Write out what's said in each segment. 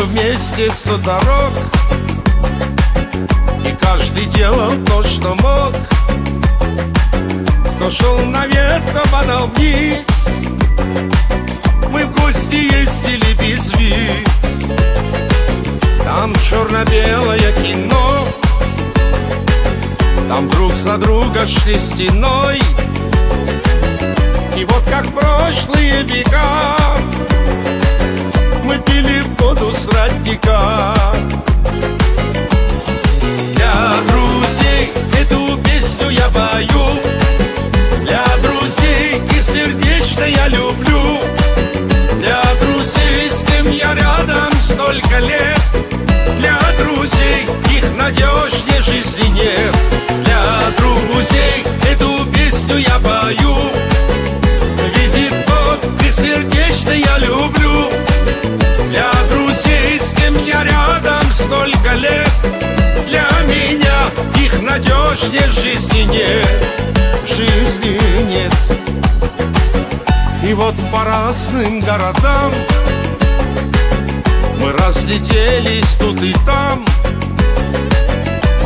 вместе 100 дорог, и каждый делал то, что мог. Кто шел наверх, кто падал вниз. Мы в гости ездили без виз. Там черно-белое кино, там друг за друга шли стеной. И вот как прошлые века мы пили воду с родника. Для друзей эту песню я пою, для друзей их сердечно я люблю, для друзей, с кем я рядом столько лет, для друзей их надежнее жизни нет. Для друзей эту песню я пою, видит Бог, их сердечно я люблю, для друзей, с кем я рядом столько лет, для меня их надежнее жизни нет, жизни нет. И вот по разным городам мы разлетелись тут и там,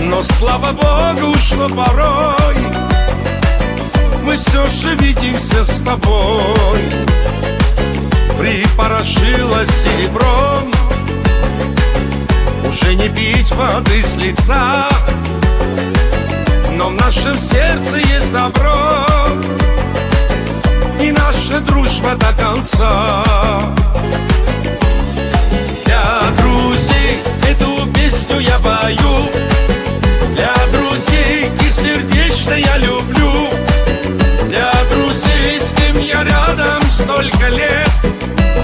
но слава Богу, что порой мы все же видимся с тобой. Припорошилось серебром, уже не пить воды с лица, но в нашем сердце есть добро, и наша дружба до конца. Для друзей эту песню я пою, для друзей их сердечно я люблю, для друзей, с кем я рядом столько лет,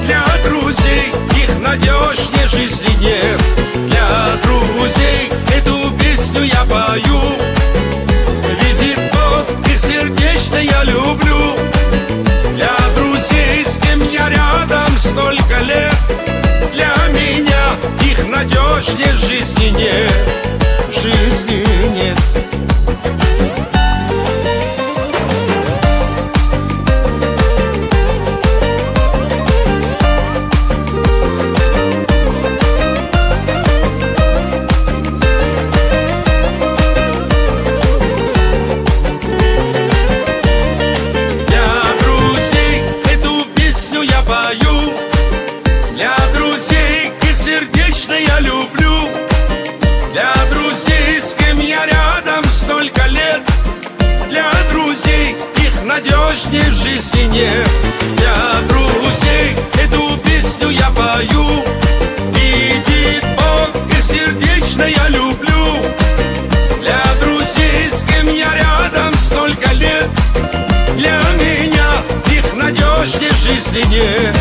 для друзей их надежнее жизни нет. Для друзей эту песню я пою, видит Бог, их сердечно я люблю, для друзей, с кем я рядом столько лет, для меня их надежнее жизни нет, жизни нет. Я люблю, для друзей, с кем я рядом столько лет, для друзей их надежнее в жизни нет. Для друзей эту песню я пою, видит Бог, и сердечно я люблю, для друзей, с кем я рядом столько лет, для меня их надежнее в жизни нет.